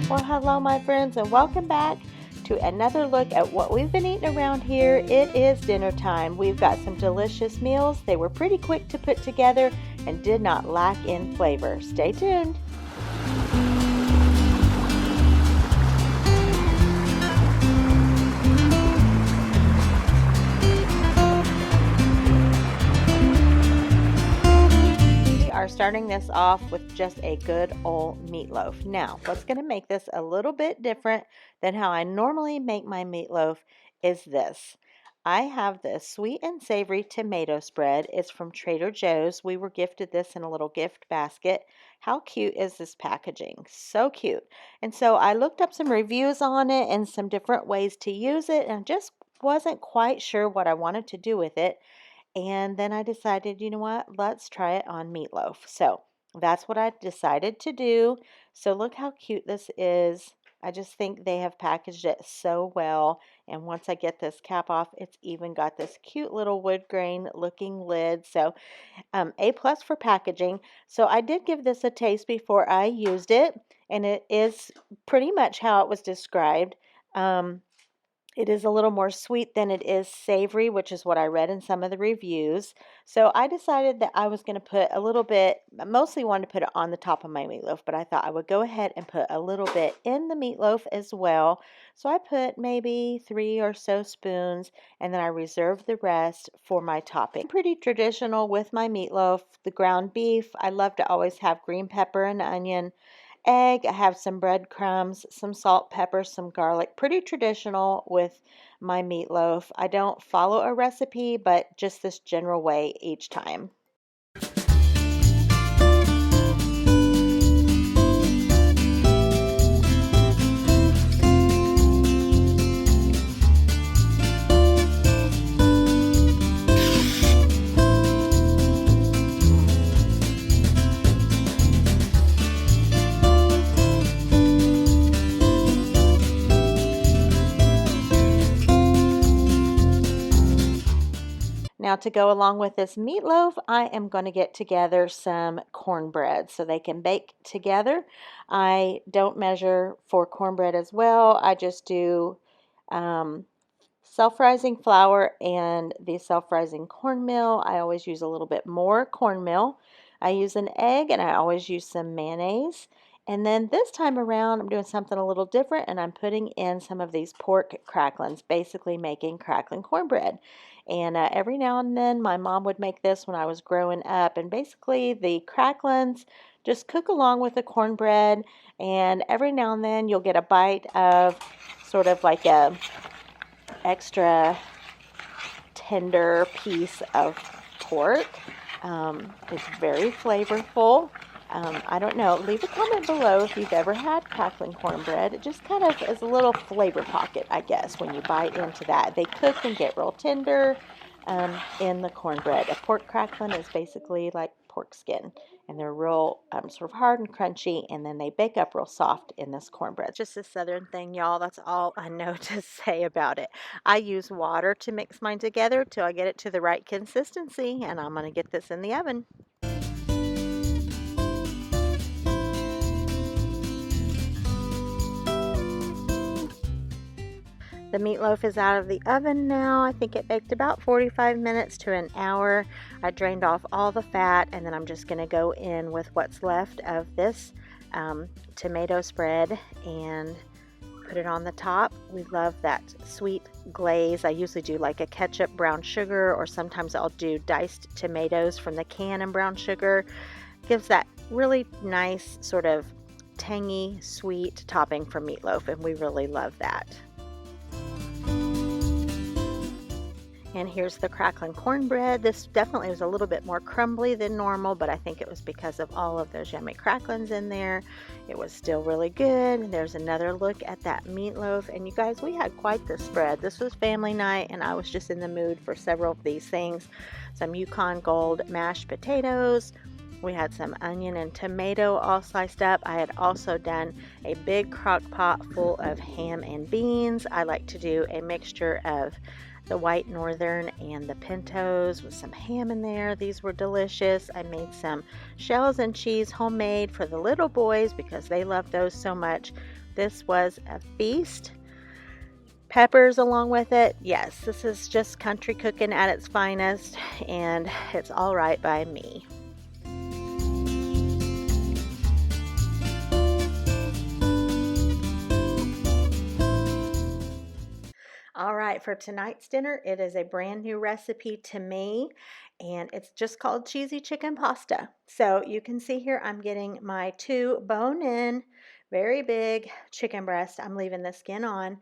Well, hello, my friends, and welcome back to another look at what we've been eating around here. It is dinner time. We've got some delicious meals. They were pretty quick to put together and did not lack in flavor. Stay tuned. Are starting this off with just a good old meatloaf. Now, what's going to make this a little bit different than how I normally make my meatloaf is this. I have this sweet and savory tomato spread. It's from Trader Joe's. We were gifted this in a little gift basket. How cute is this packaging? So cute. And so I looked up some reviews on it and some different ways to use it and just wasn't quite sure what I wanted to do with it. And then I decided, you know what, let's try it on meatloaf. So that's what I decided to do. So look how cute this is. I just think they have packaged it so well. And once I get this cap off, it's even got this cute little wood grain looking lid. So A plus for packaging. So I did give this a taste before I used it. And it is pretty much how it was described. It is a little more sweet than it is savory, which is what I read in some of the reviews. So I decided that I was going to put a little bit, mostly wanted to put it on the top of my meatloaf, but I thought I would go ahead and put a little bit in the meatloaf as well. So I put maybe 3 or so spoons, and then I reserved the rest for my topping. Pretty traditional with my meatloaf. The ground beef, I love to always have green pepper and onion. Egg, I have some breadcrumbs, some salt, pepper, some garlic. Pretty traditional with my meatloaf. I don't follow a recipe, but just this general way each time. Now, to go along with this meatloaf, I am going to get together some cornbread so they can bake together. I don't measure for cornbread as well. I just do self-rising flour and the self-rising cornmeal. I always use a little bit more cornmeal. I use an egg and I always use some mayonnaise. And then this time around, I'm doing something a little different and I'm putting in some of these pork cracklins, basically making cracklin cornbread. And every now and then, my mom would make this when I was growing up. And basically, the cracklins just cook along with the cornbread. And every now and then, you'll get a bite of sort of like a extra tender piece of pork. It's very flavorful. I don't know. Leave a comment below if you've ever had cracklin cornbread. It just kind of is a little flavor pocket, I guess, when you bite into that. They cook and get real tender in the cornbread. A pork cracklin is basically like pork skin, and they're real sort of hard and crunchy, and then they bake up real soft in this cornbread. Just a southern thing, y'all. That's all I know to say about it. I use water to mix mine together till I get it to the right consistency, and I'm going to get this in the oven. The meatloaf is out of the oven now. I think it baked about 45 minutes to an hour. I drained off all the fat, and then I'm just going to go in with what's left of this tomato spread and put it on the top. We love that sweet glaze. I usually do like a ketchup brown sugar, or sometimes I'll do diced tomatoes from the can and brown sugar. Gives that really nice sort of tangy, sweet topping for meatloaf, and we really love that. And here's the cracklin cornbread. This definitely was a little bit more crumbly than normal, but I think it was because of all of those yummy cracklins in there. It was still really good. There's another look at that meatloaf. And you guys, we had quite the spread. This was family night, and I was just in the mood for several of these things. Some Yukon Gold mashed potatoes. We had some onion and tomato all sliced up. I had also done a big crock pot full of ham and beans. I like to do a mixture of the white northern and the pintos with some ham in there. These were delicious. I made some shells and cheese homemade for the little boys because they love those so much. This was a feast. Peppers along with it. Yes, this is just country cooking at its finest, and it's all right by me. All right, for tonight's dinner, it is a brand new recipe to me, and it's just called cheesy chicken pasta. So you can see here I'm getting my 2 bone-in, very big chicken breast. I'm leaving the skin on.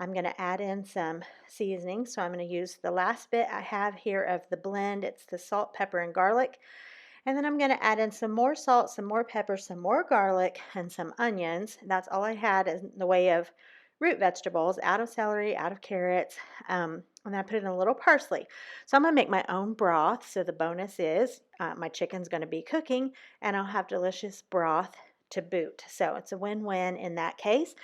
I'm going to add in some seasoning. So I'm going to use the last bit I have here of the blend. It's the salt, pepper, and garlic. And then I'm going to add in some more salt, some more pepper, some more garlic, and some onions. That's all I had in the way of root vegetables, out of celery, out of carrots, and then I put in a little parsley. So I'm going to make my own broth. So the bonus is my chicken's going to be cooking, and I'll have delicious broth to boot. So it's a win-win in that case.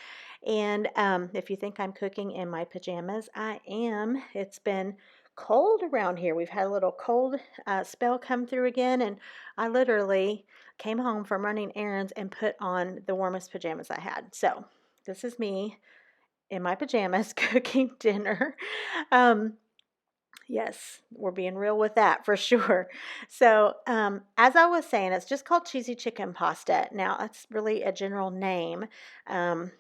And if you think I'm cooking in my pajamas, I am. It's been cold around here. We've had a little cold spell come through again, and I literally came home from running errands and put on the warmest pajamas I had. So this is me in my pajamas cooking dinner. Yes, we're being real with that for sure. So, as I was saying, it's just called cheesy chicken pasta. Now, that's really a general name. Um,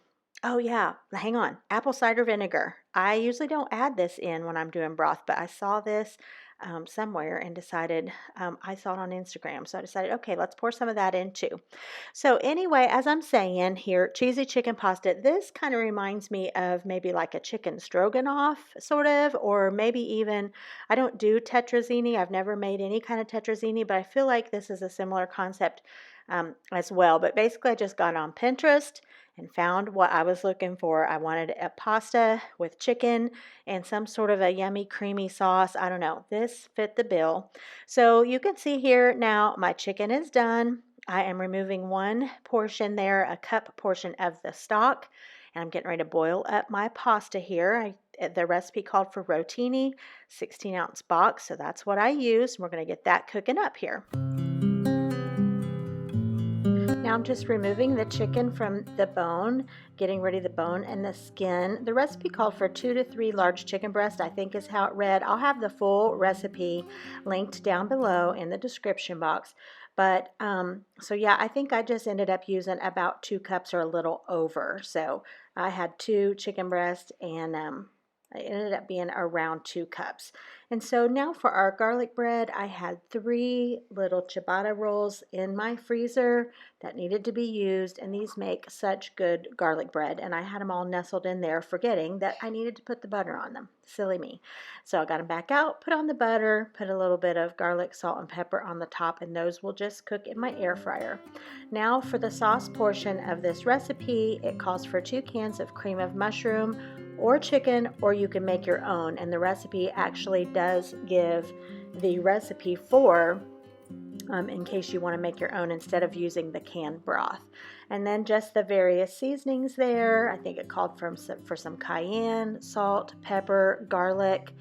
oh, yeah, hang on. Apple cider vinegar. I usually don't add this in when I'm doing broth, but I saw this somewhere and decided, I saw it on Instagram. So I decided, okay, let's pour some of that in too. So, anyway, as I'm saying here, cheesy chicken pasta, this kind of reminds me of maybe like a chicken stroganoff, sort of, or maybe even, I don't do tetrazzini. I've never made any kind of tetrazzini, but I feel like this is a similar concept as well. But basically, I just got on Pinterest and found what I was looking for. I wanted a pasta with chicken and some sort of a yummy creamy sauce. I don't know. This fit the bill. So you can see here now my chicken is done. I am removing one portion there, a cup portion of the stock, and I'm getting ready to boil up my pasta here. The recipe called for rotini, 16-ounce box, so that's what I use. We're going to get that cooking up here. Now I'm just removing the chicken from the bone, getting rid of the bone and the skin. The recipe called for 2 to 3 large chicken breasts, I think is how it read. I'll have the full recipe linked down below in the description box. But, so yeah, I think I just ended up using about 2 cups or a little over. So I had 2 chicken breasts and it ended up being around 2 cups. And so now for our garlic bread, I had 3 little ciabatta rolls in my freezer that needed to be used, and these make such good garlic bread. And I had them all nestled in there, forgetting that I needed to put the butter on them. Silly me. So I got them back out, put on the butter, put a little bit of garlic, salt, and pepper on the top, and those will just cook in my air fryer. Now for the sauce portion of this recipe, it calls for 2 cans of cream of mushroom, or chicken, or you can make your own. And the recipe actually does give the recipe for in case you want to make your own instead of using the canned broth. And then just the various seasonings there. I think it called for some cayenne, salt, pepper, garlic.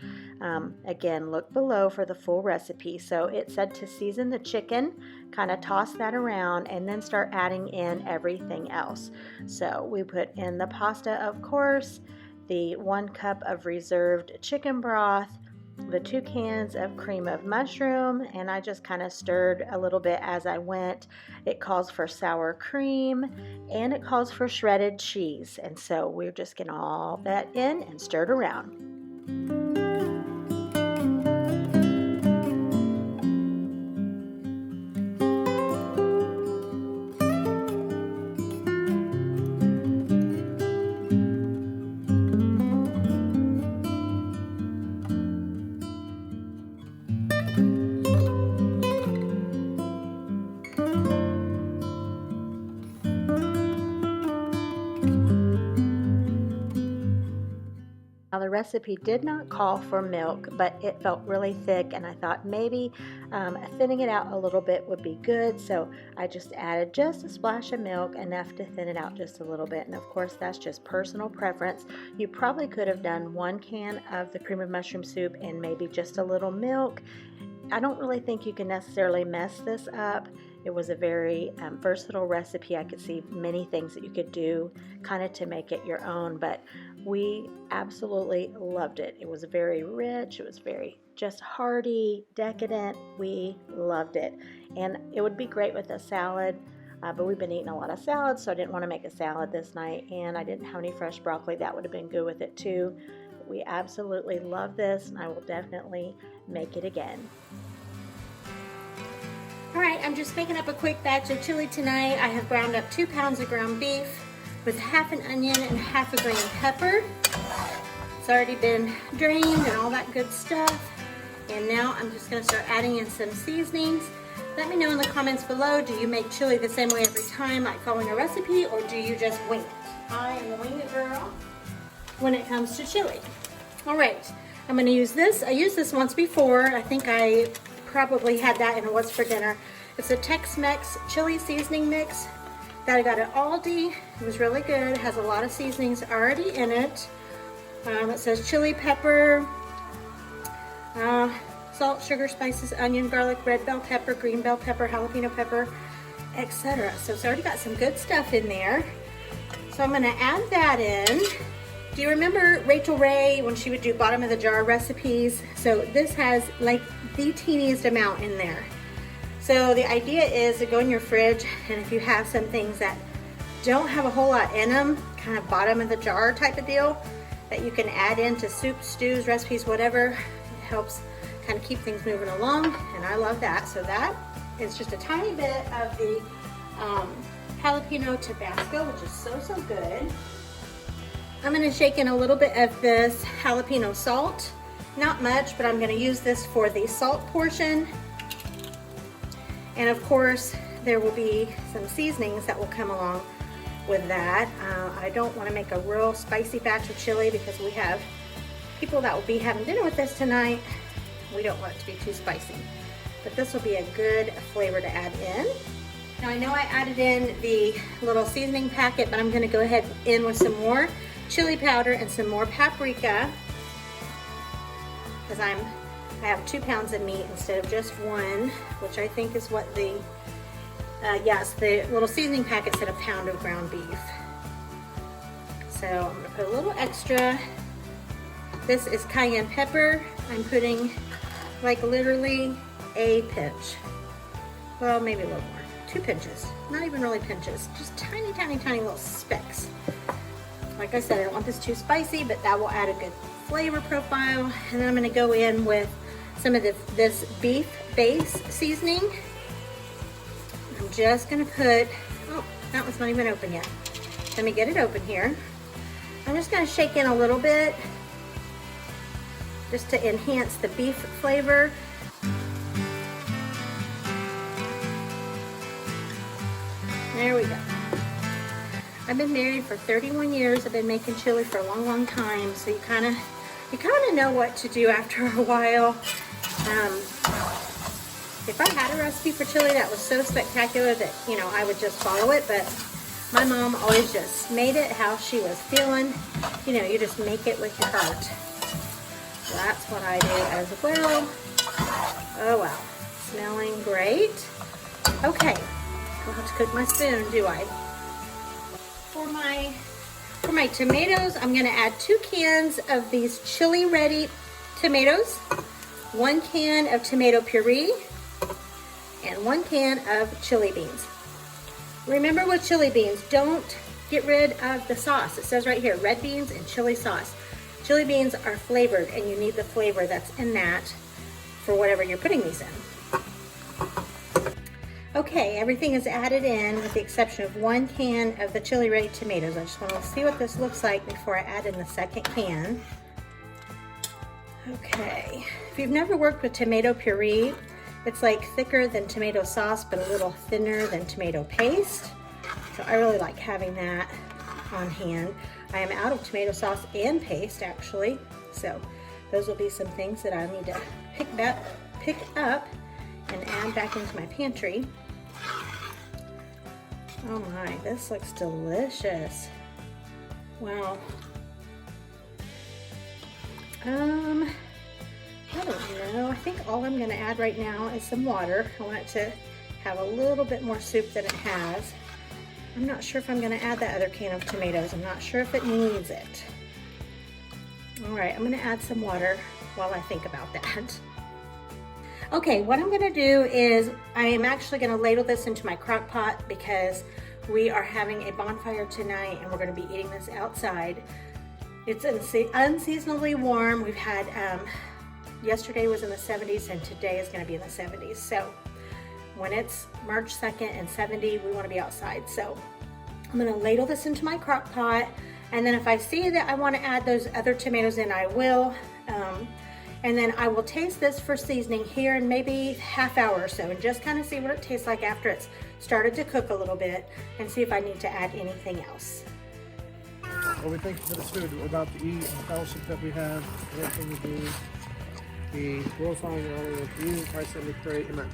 Again, look below for the full recipe. So it said to season the chicken, kind of toss that around, and then start adding in everything else. So we put in the pasta, of course, the 1 cup of reserved chicken broth, the 2 cans of cream of mushroom, and I just kind of stirred a little bit as I went. It calls for sour cream, and it calls for shredded cheese. And so we're just getting all that in and stirred around. Now the recipe did not call for milk, but it felt really thick, and I thought maybe thinning it out a little bit would be good, so I just added just a splash of milk, enough to thin it out just a little bit. And of course that's just personal preference. You probably could have done 1 can of the cream of mushroom soup and maybe just a little milk. I don't really think you can necessarily mess this up. It was a very versatile recipe. I could see many things that you could do kind of to make it your own, but we absolutely loved it. It was very rich. It was very just hearty, decadent. We loved it. And it would be great with a salad, but we've been eating a lot of salads, so I didn't want to make a salad this night, and I didn't have any fresh broccoli. That would have been good with it too. But we absolutely love this, and I will definitely make it again. Alright, I'm just making up a quick batch of chili tonight. I have browned up 2 pounds of ground beef with half an onion and half a green pepper. It's already been drained and all that good stuff. And now I'm just going to start adding in some seasonings. Let me know in the comments below, do you make chili the same way every time, like following a recipe, or do you just wing it? I am a wing it girl when it comes to chili. Alright, I'm going to use this. I used this once before. I think I probably had that in a What's for Dinner. It's a Tex-Mex chili seasoning mix that I got at Aldi. It was really good. It has a lot of seasonings already in it. It says chili, pepper, salt, sugar, spices, onion, garlic, red bell pepper, green bell pepper, jalapeno pepper, etc. So it's already got some good stuff in there. So I'm going to add that in. Do you remember Rachel Ray when she would do bottom of the jar recipes? So this has like the teeniest amount in there. So the idea is to go in your fridge, and if you have some things that don't have a whole lot in them, kind of bottom of the jar type of deal, that you can add into soups, stews, recipes, whatever. It helps kind of keep things moving along, and I love that. So that is just a tiny bit of the jalapeno Tabasco, which is so good. I'm going to shake in a little bit of this jalapeno salt. Not much, but I'm going to use this for the salt portion. And of course, there will be some seasonings that will come along with that. I don't want to make a real spicy batch of chili because we have people that will be having dinner with us tonight. We don't want it to be too spicy. But this will be a good flavor to add in. Now I know I added in the little seasoning packet, but I'm going to go ahead in with some more chili powder and some more paprika, because I have 2 pounds of meat instead of just 1, which I think is what the yes, the little seasoning packet said a pound of ground beef. So I'm going to put a little extra. This is cayenne pepper. I'm putting like literally a pinch. Well, maybe a little more. 2 pinches. Not even really pinches. Just tiny little specks. Like I said, I don't want this too spicy, but that will add a good flavor profile. And then I'm going to go in with some of this beef base seasoning. I'm just going to put, oh, that one's not even open yet. Let me get it open here. I'm just going to shake in a little bit just to enhance the beef flavor. There we go. I've been married for 31 years. I've been making chili for a long time, so you kind of know what to do after a while. If I had a recipe for chili that was so spectacular that, you know, I would just follow it, but my mom always just made it how she was feeling. You know, you just make it with your heart. So that's what I do as well. Oh wow, smelling great. Okay, I'll have to cook my spoon, do I? For my tomatoes, I'm going to add 2 cans of these chili ready tomatoes, 1 can of tomato puree, and 1 can of chili beans. Remember with chili beans, don't get rid of the sauce. It says right here, red beans and chili sauce. Chili beans are flavored, and you need the flavor that's in that for whatever you're putting these in. Okay, everything is added in with the exception of 1 can of the chili ready tomatoes. I just want to see what this looks like before I add in the 2nd can. Okay, if you've never worked with tomato puree, it's like thicker than tomato sauce, but a little thinner than tomato paste. So I really like having that on hand. I am out of tomato sauce and paste actually. So those will be some things that I need to pick up and add back into my pantry. Oh my, this looks delicious. Wow. I don't know. I think all I'm going to add right now is some water. I want it to have a little bit more soup than it has. I'm not sure if I'm going to add that other can of tomatoes. I'm not sure if it needs it. All right, I'm going to add some water while I think about that. Okay, what I'm going to do is I am actually going to ladle this into my crock pot because we are having a bonfire tonight and we're going to be eating this outside. It's unseasonably warm. We've had, yesterday was in the 70s and today is going to be in the 70s. So when it's March 2nd and 70, we want to be outside. So I'm going to ladle this into my crock pot. And then if I see that I want to add those other tomatoes in, I will. And then I will taste this for seasoning here in maybe half hour or so and just kind of see what it tastes like after it's started to cook a little bit and see if I need to add anything else. Well, we thank you for this food. We're about to eat and the fellowship that we have, everything we do. We glorify and honor with you in Christ's name we pray. Amen.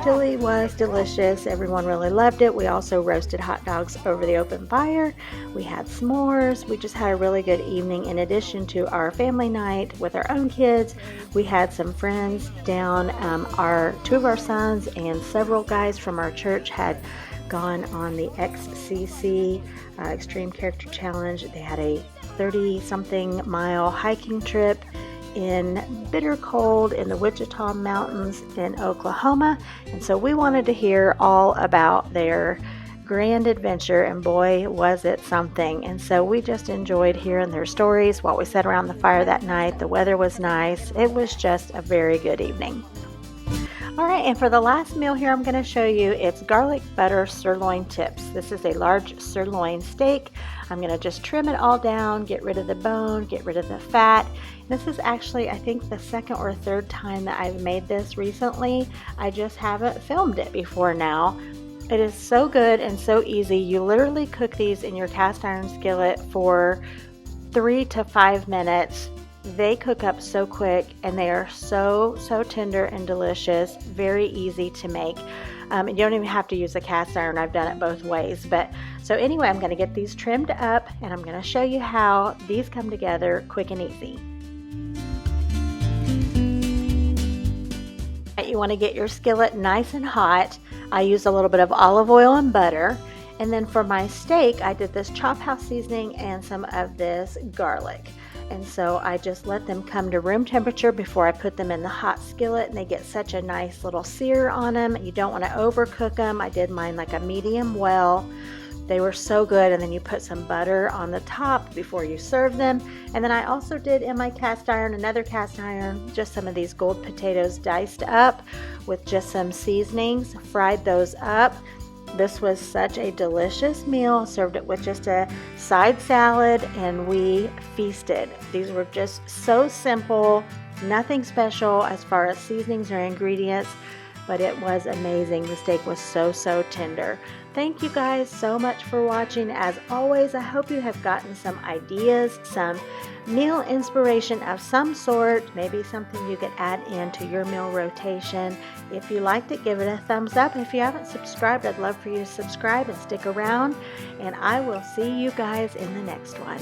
Chili was delicious. Everyone really loved it. We also roasted hot dogs over the open fire. We had s'mores. We just had a really good evening. In addition to our family night with our own kids, we had some friends down. Two of our sons and several guys from our church had gone on the XCC Extreme Character Challenge. They had a 30-something mile hiking trip in bitter cold in the Wichita Mountains in Oklahoma, and so we wanted to hear all about their grand adventure, and boy was it something. And so we just enjoyed hearing their stories while we sat around the fire that night. The weather was nice. It was just a very good evening. All right, and for the last meal here, I'm going to show you, it's garlic butter sirloin tips. This is a large sirloin steak. I'm going to just trim it all down, get rid of the bone, get rid of the fat. This is actually, I think, the second or third time that I've made this recently. I just haven't filmed it before now. It is so good and so easy. You literally cook these in your cast iron skillet for 3 to 5 minutes. They cook up so quick and they are so tender and delicious. Very easy to make. You don't even have to use a cast iron. I've done it both ways. But so anyway, I'm going to get these trimmed up and I'm going to show you how these come together quick and easy. You want to get your skillet nice and hot. I used a little bit of olive oil and butter. And then for my steak, I did this chop house seasoning and some of this garlic. And so I just let them come to room temperature before I put them in the hot skillet, and they get such a nice little sear on them. You don't want to overcook them. I did mine like a medium well. They were so good. And then you put some butter on the top before you serve them. And then I also did in my cast iron, another cast iron, just some of these gold potatoes diced up with just some seasonings, fried those up. This was such a delicious meal. Served it with just a side salad and we feasted. These were just so simple, nothing special as far as seasonings or ingredients, but it was amazing. The steak was so tender. Thank you guys so much for watching. As always, I hope you have gotten some ideas, some meal inspiration of some sort, maybe something you could add into your meal rotation. If you liked it, give it a thumbs up. If you haven't subscribed, I'd love for you to subscribe and stick around. And I will see you guys in the next one.